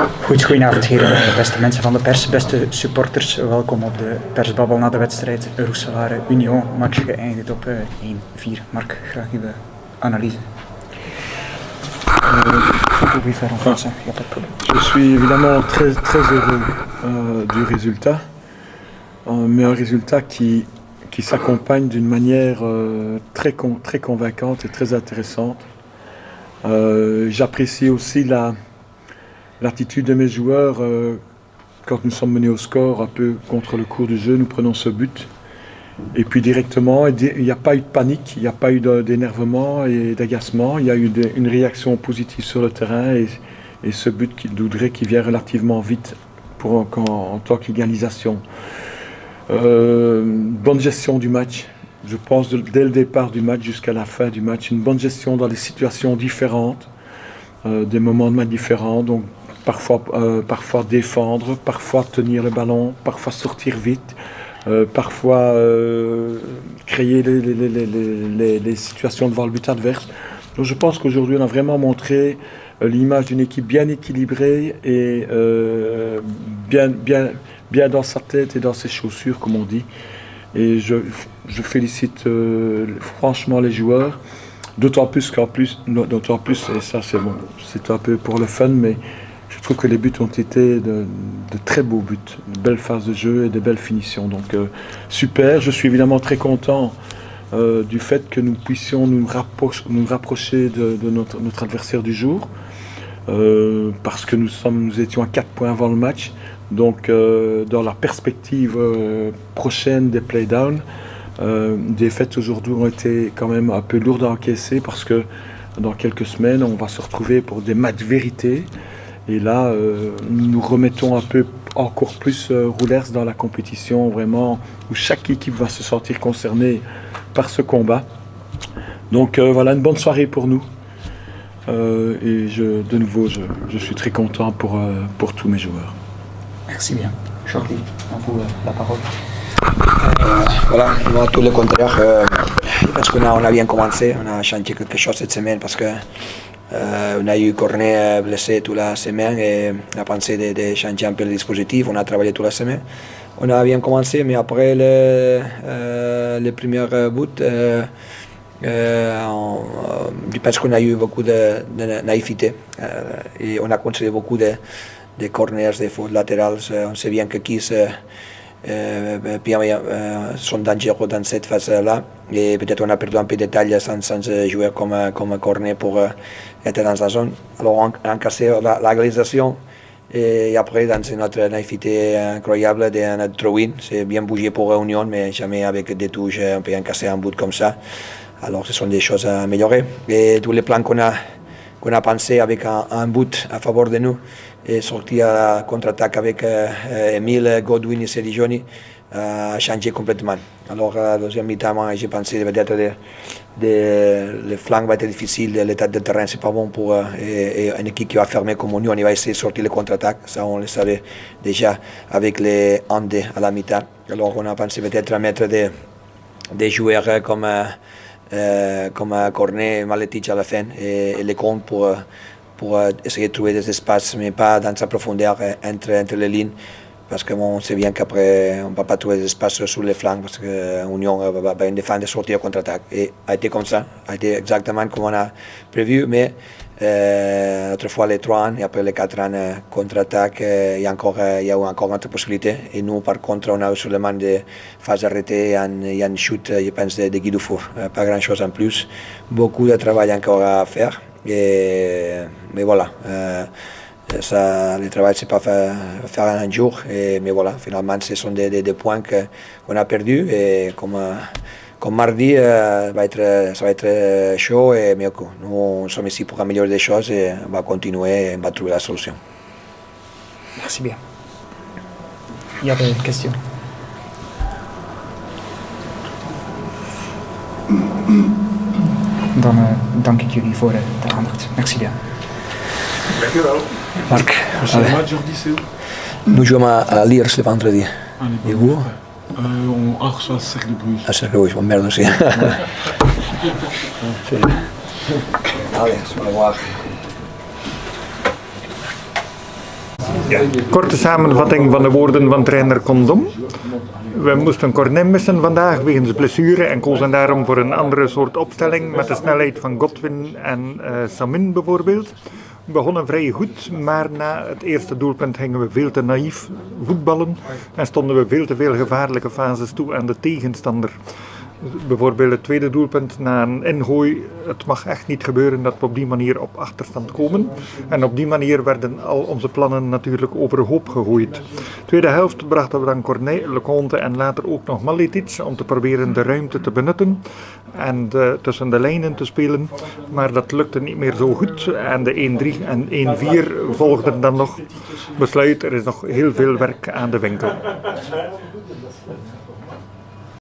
Goed, goedenavond heren, beste mensen van de pers, beste supporters. Welkom op de persbabbel na de wedstrijd Roeselare Union. Match geëindigd op 1-4. Marc, graag uw analyse. Je suis évidemment très heureux du résultat, mais un résultat qui s'accompagne d'une manière très convaincante et très intéressante. J'apprécie aussi l'attitude de mes joueurs quand nous sommes menés au score, un peu contre le cours du jeu, nous prenons ce but. Et puis directement, il n'y a pas eu de panique, il n'y a pas eu d'énervement et d'agacement. Il y a eu une réaction positive sur le terrain et ce but qui vient relativement vite en tant qu'égalisation. Bonne gestion du match, je pense dès le départ du match jusqu'à la fin du match. Une bonne gestion dans des situations différentes, des moments de match différents. Donc parfois défendre, parfois tenir le ballon, parfois sortir vite. Parfois créer les situations devant le but adverse. Donc je pense qu'aujourd'hui on a vraiment montré l'image d'une équipe bien équilibrée et bien dans sa tête et dans ses chaussures comme on dit. Et je félicite franchement les joueurs, d'autant plus, et ça c'est bon, c'est un peu pour le fun, mais je trouve que les buts ont été de très beaux buts, de belles phases de jeu et de belles finitions. Donc super, je suis évidemment très content du fait que nous puissions nous rapprocher de notre adversaire du jour, parce que nous étions à 4 points avant le match. Donc dans la perspective prochaine des playdowns, des fêtes aujourd'hui ont été quand même un peu lourdes à encaisser parce que dans quelques semaines on va se retrouver pour des matchs vérité. Et là, nous remettons un peu encore plus Roulers dans la compétition, vraiment, où chaque équipe va se sentir concernée par ce combat. Donc voilà, une bonne soirée pour nous. Et de nouveau, je suis très content pour tous mes joueurs. Merci bien. Shorty, à vous la parole. Voilà, moi, tout le contraire, parce qu'on a bien commencé, on a changé quelque chose cette semaine parce que on a eu Cornet blessé toute la semaine et on a pensé de changer un peu le dispositif, on a travaillé toute la semaine. On a bien commencé, mais après le premier but, je pense qu'on a eu beaucoup de naïveté et on a concédé beaucoup de corners, de fautes latérales. On sait bien que Kiss sont dangereux dans cette phase-là et peut-être on a perdu un peu de taille sans jouer comme corner pour être dans la zone. Alors on a cassé la réalisation et après dans notre naïveté incroyable de notre throw-in, c'est bien bougé pour Union mais jamais avec des touches, on peut casser un but comme ça. Alors ce sont des choses à améliorer et tous les plans qu'on a pensé avec un but à faveur de nous et sorti à la contre-attaque avec Emile, Godwin et Serigioni a changé complètement. Alors la deuxième mi-temps, j'ai pensé peut-être le flanc va être difficile, l'état de terrain c'est pas bon pour une équipe qui va fermer comme Union, il va essayer de sortir les contre-attaques, ça on le savait déjà avec les Andes à la mi-temps. Alors on a pensé peut-être à mettre des joueurs comme Cornet, Maletic à la fin et les comptes pour essayer de trouver des espaces, mais pas dans sa profondeur entre les lignes, parce qu'on sait bien qu'après on ne va pas trouver des espaces sur les flancs, parce que Union va défendre et sortir contre-attaque. Et a été comme ça, a été exactement comme on a prévu, mais autrefois les 3 ans et après les 4 ans contre-attaque, il y a eu encore une autre possibilité. Et nous, par contre, on a eu seulement des phases arrêtées et un shoot, je pense, de Guy Dufour. Pas grand-chose en plus, beaucoup de travail encore à faire. Mais voilà, le travail c'est pas faire un jour, mais voilà, finalement ce sont des points qu'on a perdus et comme mardi, ça va être chaud et mieux que nous sommes ici pour améliorer des choses et on va continuer et on va trouver la solution. Merci bien. Il y avait une question. Dan dank ik jullie voor de aandacht. Merci bien. Dankjewel. Marc, Match Jordi, c'est où? nous jouons à Liers le vendredi. Et vous? On reçoit Cercle de Bruges. À Cercle, oui, je m'emmerde aussi. Allez, on va voir. Korte samenvatting van de woorden van trainer Condom. We moesten Cornet missen vandaag wegens blessure en kozen daarom voor een andere soort opstelling met de snelheid van Godwin en Samin bijvoorbeeld. We begonnen vrij goed, maar na het eerste doelpunt gingen we veel te naïef voetballen en stonden we veel te veel gevaarlijke fases toe aan de tegenstander. Bijvoorbeeld het tweede doelpunt na een ingooi. Het mag echt niet gebeuren dat we op die manier op achterstand komen. En op die manier werden al onze plannen natuurlijk overhoop gegooid. Tweede helft brachten we dan Cornet, Leconte en later ook nog Maletic om te proberen de ruimte te benutten en tussen de lijnen te spelen. Maar dat lukte niet meer zo goed en de 1-3 en 1-4 volgden dan nog. Besluit, er is nog heel veel werk aan de winkel.